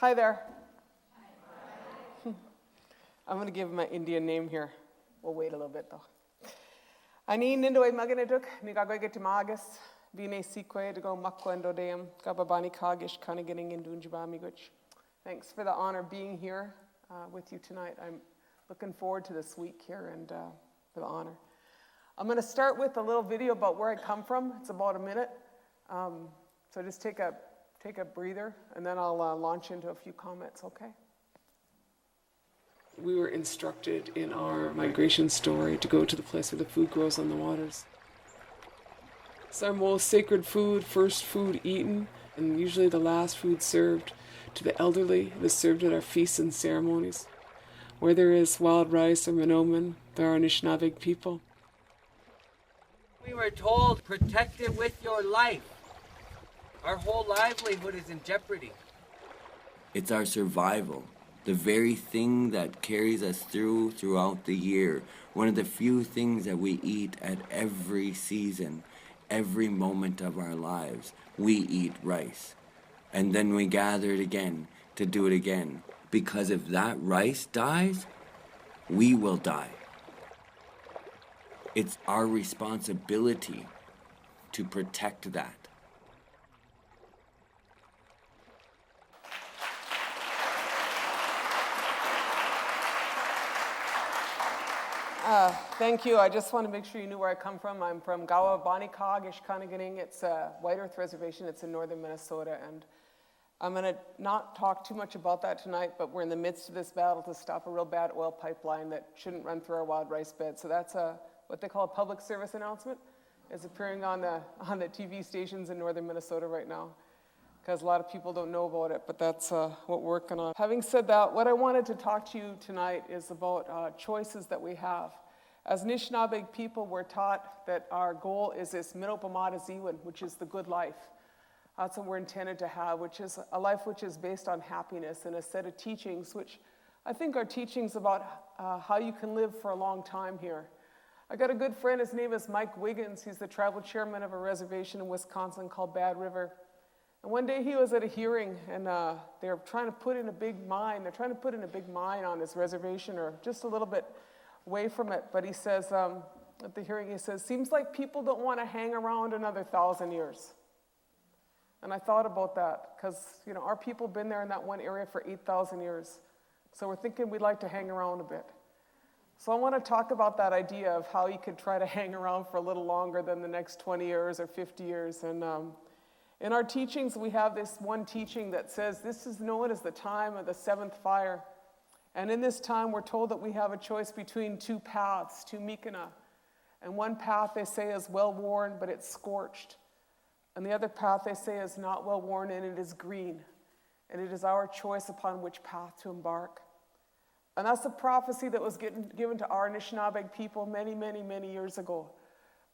Hi there. I'm going to give my Indian name here. We'll wait a little bit though. Anishinaabekwe nigagwe magas bine sikwe to go makwendo dam gababani kagish kaniganing in Dunjibamiguch. Thanks for the honor being here with you tonight. I'm looking forward to this week here and for the honor. I'm going to start with a little video about where I come from. It's about a minute. So just take a breather, and then I'll launch into a few comments, okay? We were instructed in our migration story to go to the place where the food grows on the waters. It's our most sacred food, first food eaten, and usually the last food served to the elderly. It is served at our feasts and ceremonies. Where there is wild rice or Minobimaatisiiwin, there are Anishinaabeg people. We were told, protect it with your life. Our whole livelihood is in jeopardy. It's our survival, the very thing that carries us throughout the year. One of the few things that we eat at every season, every moment of our lives. We eat rice. And then we gather it again to do it again. Because if that rice dies, we will die. It's our responsibility to protect that. Thank you. I just want to make sure you knew where I come from. I'm from Gawa-Banikog, Ishkanaganning. It's a White Earth Reservation. It's in northern Minnesota. And I'm going to not talk too much about that tonight, but we're in the midst of this battle to stop a real bad oil pipeline that shouldn't run through our wild rice bed. So that's what they call a public service announcement. It's appearing on the TV stations in northern Minnesota right now, because a lot of people don't know about it, but that's what we're working on. Having said that, what I wanted to talk to you tonight is about choices that we have. As Anishinaabeg people, we're taught that our goal is this Minobimaatisiiwin, which is the good life. That's what we're intended to have, which is a life which is based on happiness and a set of teachings, which I think are teachings about how you can live for a long time here. I got a good friend, his name is Mike Wiggins. He's the tribal chairman of a reservation in Wisconsin called Bad River. And one day he was at a hearing, and they're trying to put in a big mine. They're trying to put in a big mine on his reservation, or just a little bit away from it. But he says, at the hearing, he says, seems like people don't want to hang around another 1,000 years. And I thought about that, because our people have been there in that one area for 8,000 years. So we're thinking we'd like to hang around a bit. So I want to talk about that idea of how you could try to hang around for a little longer than the next 20 years or 50 years. And in our teachings, we have this one teaching that says this is known as the time of the seventh fire. And in this time, we're told that we have a choice between two paths, two mikana. And one path, they say, is well-worn, but it's scorched. And the other path, they say, is not well-worn, and it is green. And it is our choice upon which path to embark. And that's the prophecy that was given to our Anishinaabeg people many, many, many years ago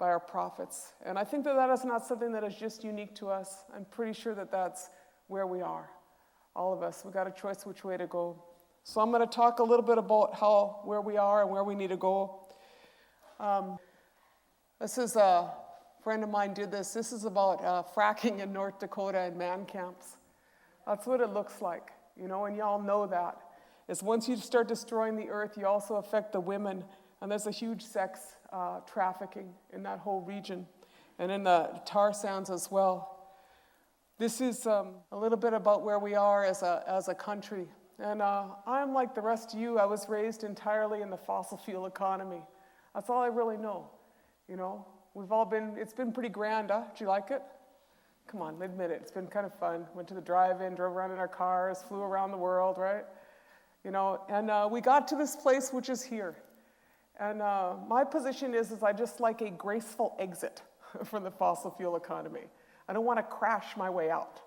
by our prophets. And I think that that is not something that is just unique to us. I'm pretty sure that that's where we are. All of us, we got a choice which way to go. So I'm going to talk a little bit about where we are and where we need to go. This is a friend of mine did this. This is about fracking in North Dakota and man camps. That's what it looks like, and y'all know that. Is once you start destroying the earth, you also affect the women, and there's a huge sex trafficking in that whole region, and in the tar sands as well. This is a little bit about where we are as a country. And I'm like the rest of you. I was raised entirely in the fossil fuel economy. That's all I really know. We've all been, it's been pretty grand, huh? Did you like it? Come on, admit it. It's been kind of fun. Went to the drive-in, drove around in our cars, flew around the world, right? And we got to this place which is here. And my position is I just like a graceful exit from the fossil fuel economy. I don't want to crash my way out.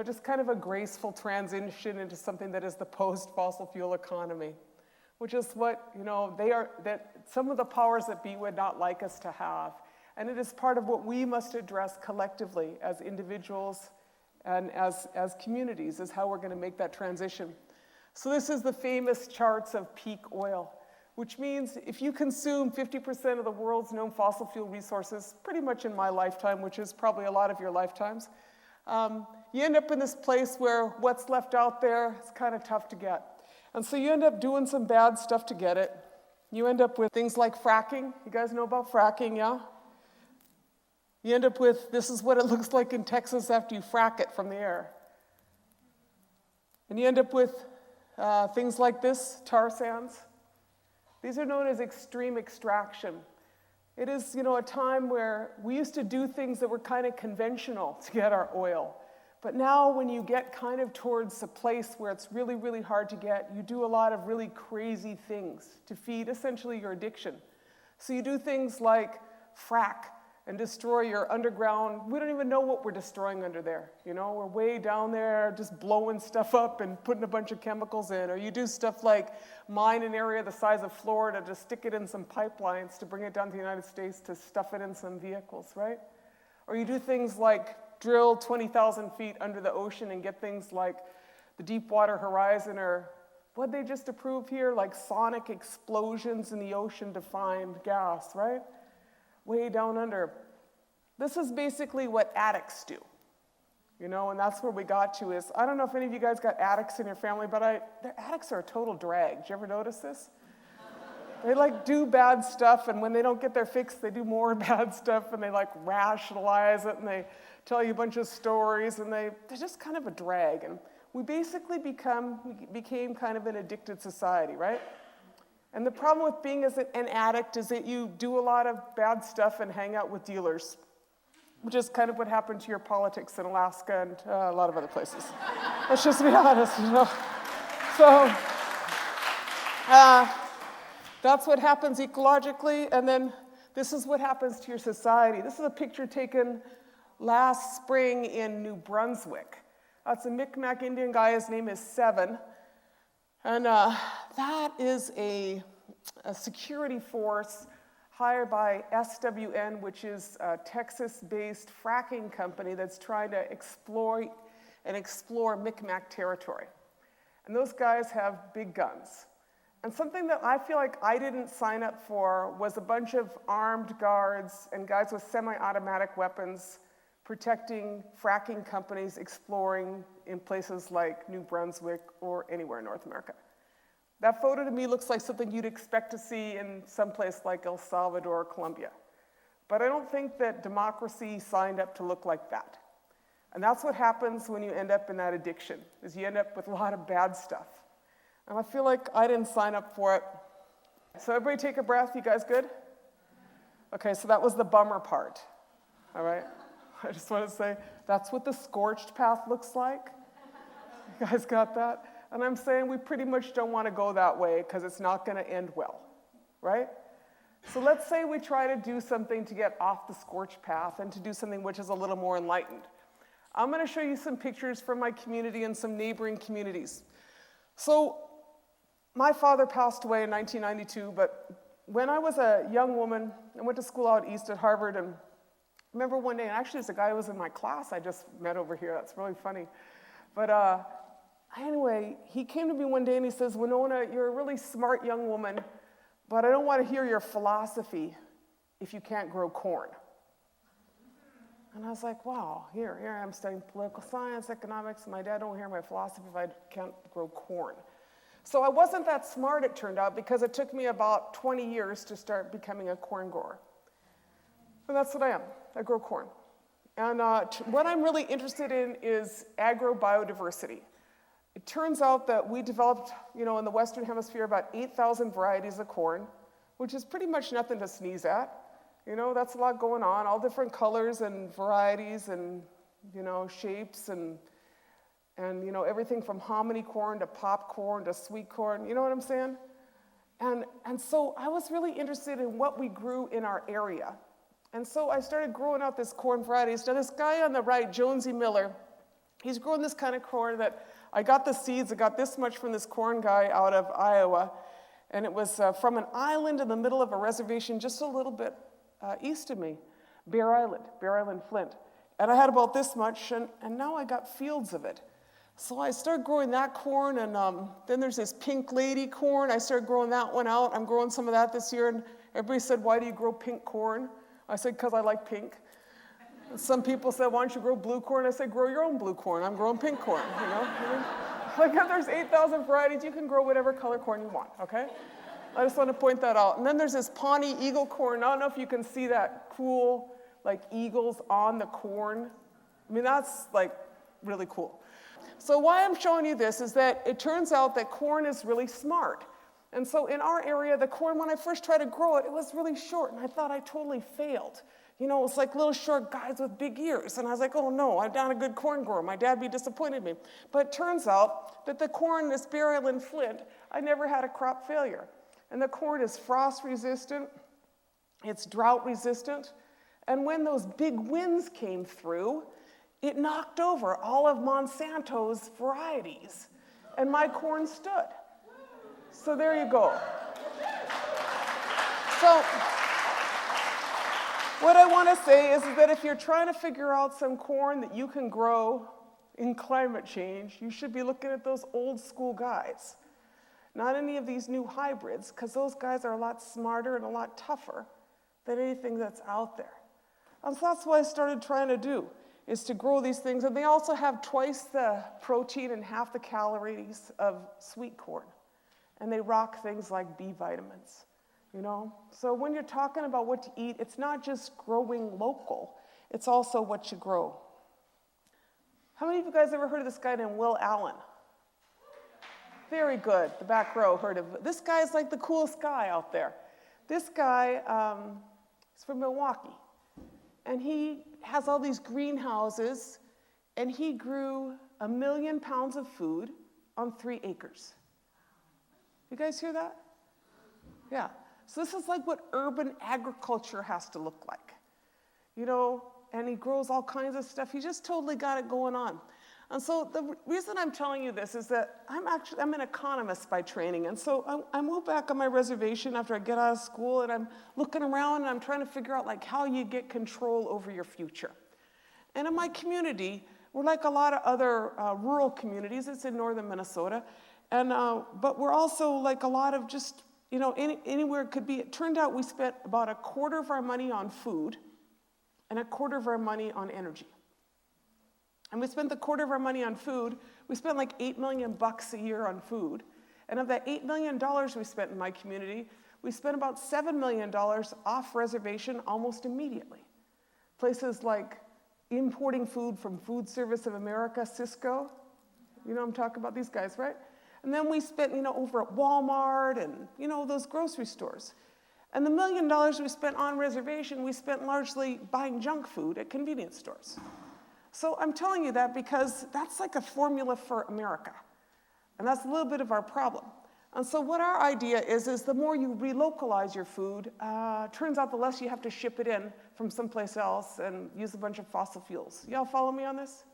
Just kind of a graceful transition into something that is the post-fossil fuel economy, which is what, that some of the powers that be would not like us to have. And it is part of what we must address collectively as individuals and as communities, is how we're going to make that transition. So this is the famous charts of peak oil, which means if you consume 50% of the world's known fossil fuel resources, pretty much in my lifetime, which is probably a lot of your lifetimes, you end up in this place where what's left out there is kind of tough to get. And so you end up doing some bad stuff to get it. You end up with things like fracking. You guys know about fracking, yeah? You end up with, this is what it looks like in Texas after you frack it from the air. And you end up with things like this, tar sands. These are known as extreme extraction. It is, a time where we used to do things that were kind of conventional to get our oil. But now when you get kind of towards a place where it's really, really hard to get, you do a lot of really crazy things to feed essentially your addiction. So you do things like frack and destroy your underground. We don't even know what we're destroying under there. We're way down there just blowing stuff up and putting a bunch of chemicals in. Or you do stuff like mine an area the size of Florida to stick it in some pipelines to bring it down to the United States to stuff it in some vehicles, right? Or you do things like drill 20,000 feet under the ocean and get things like the Deepwater Horizon, or what they just approved here, like sonic explosions in the ocean to find gas, right? Way down under. This is basically what addicts do, and that's where we got to is, I don't know if any of you guys got addicts in your family, but their addicts are a total drag. Did you ever notice this? They do bad stuff, and when they don't get their fix, they do more bad stuff, and they rationalize it, and they tell you a bunch of stories, and they're just kind of a drag. And we basically became kind of an addicted society, right? And the problem with being as an addict is that you do a lot of bad stuff and hang out with dealers, which is kind of what happened to your politics in Alaska and a lot of other places. Let's just be honest, So that's what happens ecologically, and then this is what happens to your society. This is a picture taken last spring in New Brunswick. That's a Mi'kmaq Indian guy. His name is Seven. And that is a security force hired by SWN, which is a Texas-based fracking company that's trying to exploit and explore Mi'kmaq territory. And those guys have big guns. And something that I feel like I didn't sign up for was a bunch of armed guards and guys with semi-automatic weapons protecting fracking companies exploring in places like New Brunswick or anywhere in North America. That photo to me looks like something you'd expect to see in some place like El Salvador or Colombia. But I don't think that democracy signed up to look like that. And that's what happens when you end up in that addiction, is you end up with a lot of bad stuff. And I feel like I didn't sign up for it. So everybody take a breath. You guys good? Okay, so that was the bummer part. All right? I just want to say, that's what the scorched path looks like. You guys got that? And I'm saying we pretty much don't want to go that way because it's not going to end well, right? So let's say we try to do something to get off the scorched path and to do something which is a little more enlightened. I'm going to show you some pictures from my community and some neighboring communities. So my father passed away in 1992, but when I was a young woman, I went to school out east at Harvard, and I remember one day, and actually there's a guy who was in my class I just met over here. That's really funny. But anyway, he came to me one day and he says, "Winona, you're a really smart young woman, but I don't want to hear your philosophy if you can't grow corn." And I was like, wow, here I am studying political science, economics, and my dad don't hear my philosophy if I can't grow corn. So I wasn't that smart, it turned out, because it took me about 20 years to start becoming a corn grower. And that's what I am. I grow corn. And what I'm really interested in is agrobiodiversity. It turns out that we developed, in the Western Hemisphere, about 8,000 varieties of corn, which is pretty much nothing to sneeze at. That's a lot going on, all different colors and varieties and, shapes and everything from hominy corn to popcorn to sweet corn, you know what I'm saying? And so I was really interested in what we grew in our area. And so I started growing out this corn varieties. Now this guy on the right, Jonesy Miller, he's growing this kind of corn that I got the seeds, I got this much from this corn guy out of Iowa. And it was from an island in the middle of a reservation just a little bit east of me, Bear Island, Flint. And I had about this much, and now I got fields of it. So I started growing that corn, and then there's this pink lady corn. I started growing that one out. I'm growing some of that this year, and everybody said, "Why do you grow pink corn?" I said, "Because I like pink." Some people said, why don't you grow blue corn? I said, grow your own blue corn. I'm growing pink corn, you know? Like if there's 8,000 varieties, you can grow whatever color corn you want, okay? I just want to point that out. And then there's this Pawnee eagle corn. I don't know if you can see that cool, like eagles on the corn. I mean, that's like really cool. So why I'm showing you this is that it turns out that corn is really smart. And so in our area, the corn, when I first tried to grow it, it was really short, and I thought I totally failed. You know, it's like little short guys with big ears. And I was like, oh no, I'm not a good corn grower. My dad would be disappointed in me. But it turns out that the corn, this burial in Flint, I never had a crop failure. And the corn is frost resistant, it's drought resistant. And when those big winds came through, it knocked over all of Monsanto's varieties. And my corn stood. So there you go. So what I want to say is that if you're trying to figure out some corn that you can grow in climate change, you should be looking at those old school guys. Not any of these new hybrids, because those guys are a lot smarter and a lot tougher than anything that's out there. And so that's what I started trying to do, is to grow these things. And they also have twice the protein and half the calories of sweet corn. And they rock things like B vitamins, you know? So when you're talking about what to eat, it's not just growing local, it's also what you grow. How many of you guys ever heard of this guy named Will Allen? Very good, the back row heard of it. This guy is like the coolest guy out there. This guy is from Milwaukee, and he has all these greenhouses, and he grew 1 million pounds of food on 3 acres. You guys hear that? Yeah. So this is like what urban agriculture has to look like. You know, and he grows all kinds of stuff. He just totally got it going on. And so the reason I'm telling you this is that I'm an economist by training. And so I moved back on my reservation after I get out of school, and I'm looking around and I'm trying to figure out like how you get control over your future. And in my community, we're like a lot of other rural communities. It's in northern Minnesota. And, but we're also like a lot of just, you know, anywhere it could be. It turned out we spent about 1/4 of our money on food and 1/4 of our money on energy. And we spent the 1/4 of our money on food. We spent like $8 million a year on food. And of that $8 million we spent in my community, we spent about $7 million off reservation almost immediately. Places like importing food from Food Service of America, Cisco. You know I'm talking about, these guys, right? And then we spent, you know, over at Walmart and, you know, those grocery stores. And the $1 million we spent on reservation, we spent largely buying junk food at convenience stores. So I'm telling you that because that's like a formula for America. And that's a little bit of our problem. And so what our idea is the more you relocalize your food, turns out the less you have to ship it in from someplace else and use a bunch of fossil fuels. Y'all follow me on this?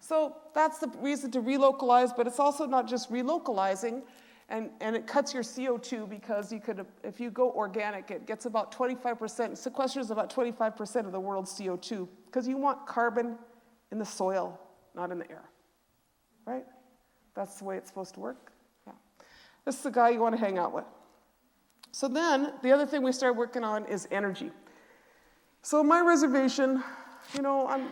So that's the reason to relocalize, but it's also not just relocalizing, and it cuts your CO2 because you could, if you go organic, it gets about 25%, sequesters about 25% of the world's CO2, because you want carbon in the soil, not in the air, right? That's the way it's supposed to work. Yeah. This is the guy you want to hang out with. So then, the other thing we started working on is energy. So my reservation, you know,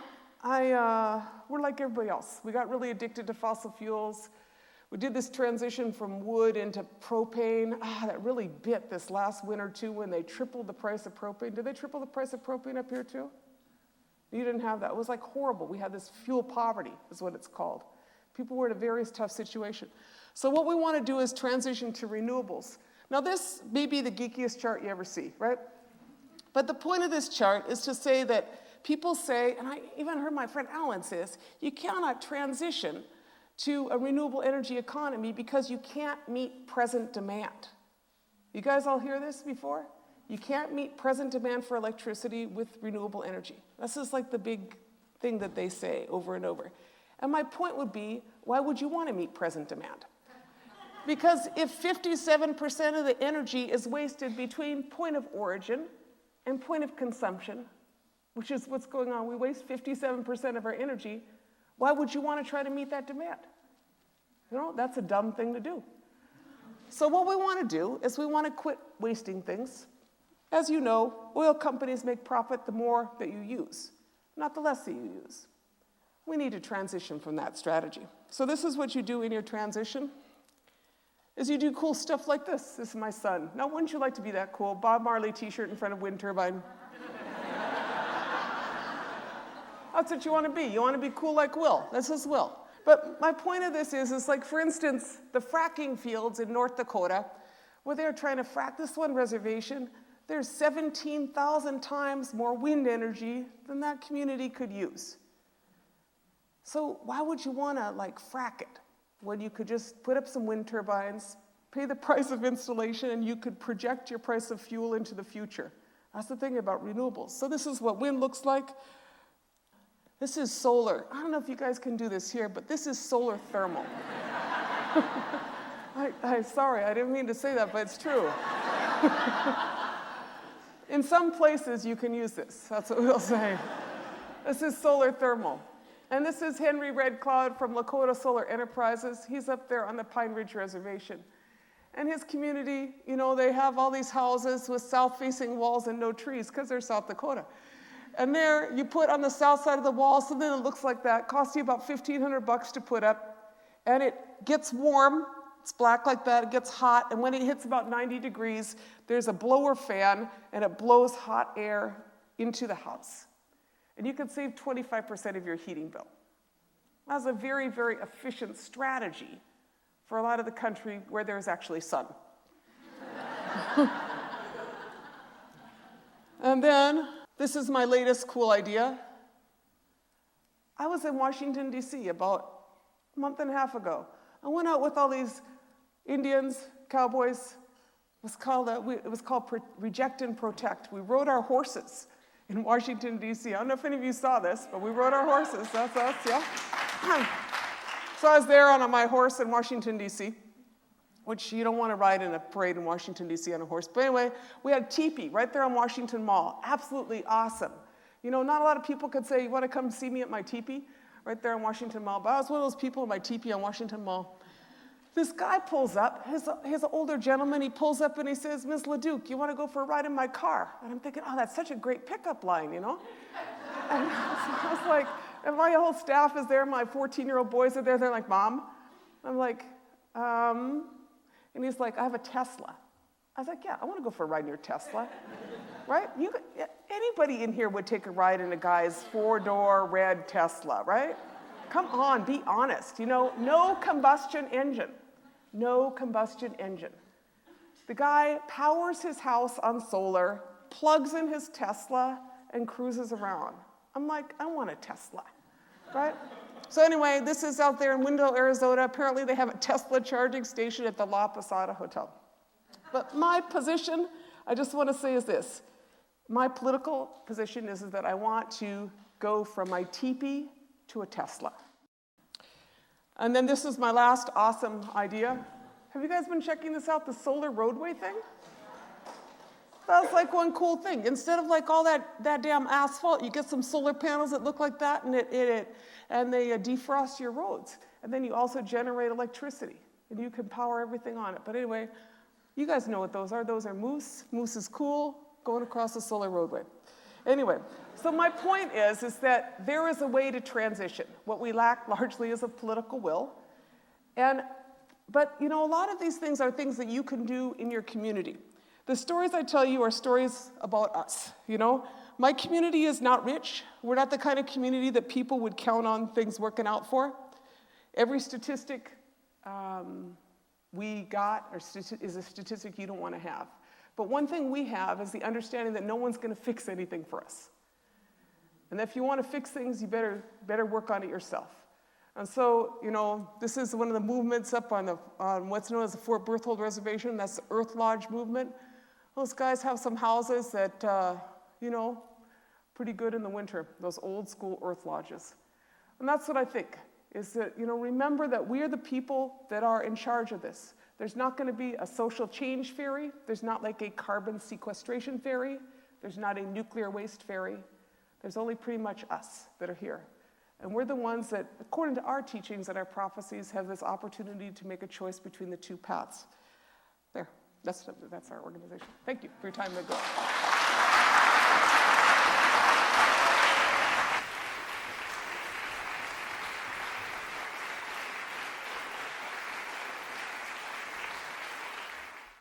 we're like everybody else. We got really addicted to fossil fuels. We did this transition from wood into propane. That really bit this last winter too when they tripled the price of propane. Did they triple the price of propane up here too? You didn't have that. It was like horrible. We had this fuel poverty is what it's called. People were in a very tough situation. So what we want to do is transition to renewables. Now this may be the geekiest chart you ever see, right? But the point of this chart is to say that people say, and I even heard my friend Alan say this, you cannot transition to a renewable energy economy because you can't meet present demand. You guys all hear this before? You can't meet present demand for electricity with renewable energy. This is like the big thing that they say over and over. And my point would be, why would you want to meet present demand? Because if 57% of the energy is wasted between point of origin and point of consumption, which is what's going on. We waste 57% of our energy. Why would you want to try to meet that demand? You know, that's a dumb thing to do. So what we want to do is we want to quit wasting things. As you know, oil companies make profit the more that you use. not the less that you use. We need to transition from that strategy. So this is what you do in your transition, is you do cool stuff like this. This is my son. Now, wouldn't you like to be that cool? Bob Marley t-shirt in front of wind turbine. That's what you want to be. You want to be cool like Will. This is Will. But my point of this is like, for instance, the fracking fields in North Dakota, where they're trying to frack this one reservation, there's 17,000 times more wind energy than that community could use. So why would you want to like frack it when you could just put up some wind turbines, pay the price of installation, and you could project your price of fuel into the future? That's the thing about renewables. So this is what wind looks like. This is solar. I don't know if you guys can do this here, but this is solar thermal. Sorry, I didn't mean to say that, but it's true. In some places, you can use this. That's what we'll say. This is solar thermal. And this is Henry Red Cloud from Lakota Solar Enterprises. He's up there on the Pine Ridge Reservation. And his community, you know, they have all these houses with south-facing walls and no trees because they're South Dakota. And there, you put on the south side of the wall, something that looks like that, costs you about $1,500 to put up, and it gets warm. It's black like that, it gets hot, and when it hits about 90 degrees, there's a blower fan, and it blows hot air into the house. And you can save 25% of your heating bill. That's a very, very efficient strategy for a lot of the country where there's actually sun. And then, this is my latest cool idea. I was in Washington, D.C. about a month and a half ago. I went out with all these Indians, cowboys. It was called Reject and Protect. We rode our horses in Washington, D.C. I don't know if any of you saw this, but we rode our horses. That's us, yeah? So I was there on my horse in Washington, D.C., which you don't want to ride in a parade in Washington, D.C. on a horse. But anyway, we had teepee right there on Washington Mall. Absolutely awesome. You know, not a lot of people could say, you want to come see me at my teepee? Right there on Washington Mall. But I was one of those people in my teepee on Washington Mall. This guy pulls up, his older gentleman, he pulls up and he says, Ms. LaDuke, you want to go for a ride in my car? And I'm thinking, oh, that's such a great pickup line, you know? And so I was like, and my whole staff is there, my 14-year-old boys are there, they're like, Mom? I'm like, and he's like, I have a Tesla. I was like, yeah, I want to go for a ride in your Tesla, right? Anybody in here would take a ride in a guy's four-door red Tesla, right? Come on, be honest. You know, no combustion engine. No combustion engine. The guy powers his house on solar, plugs in his Tesla, and cruises around. I'm like, I want a Tesla, right? So anyway, this is out there in Wendell, Arizona. Apparently they have a Tesla charging station at the La Posada Hotel. But my position, I just want to say is this. My political position is that I want to go from my teepee to a Tesla. And then this is my last awesome idea. Have you guys been checking this out, the solar roadway thing? That's like one cool thing. Instead of like all that damn asphalt, you get some solar panels that look like that, and they defrost your roads. And then you also generate electricity, and you can power everything on it. But anyway, you guys know what those are. Those are moose. Moose is cool, going across the solar roadway. Anyway, so my point is that there is a way to transition. What we lack largely is a political will. But you know, a lot of these things are things that you can do in your community. The stories I tell you are stories about us, you know? My community is not rich. We're not the kind of community that people would count on things working out for. Every statistic we got is a statistic you don't want to have. But one thing we have is the understanding that no one's going to fix anything for us. And if you want to fix things, you better work on it yourself. And so, you know, this is one of the movements up on what's known as the Fort Berthold Reservation. That's the Earth Lodge movement. Those guys have some houses that, you know, pretty good in the winter, those old school earth lodges. And that's what I think, is that, you know, remember that we are the people that are in charge of this. There's not going to be a social change ferry. There's not like a carbon sequestration ferry. There's not a nuclear waste ferry. There's only pretty much us that are here. And we're the ones that, according to our teachings and our prophecies, have this opportunity to make a choice between the two paths. There, that's our organization. Thank you for your time.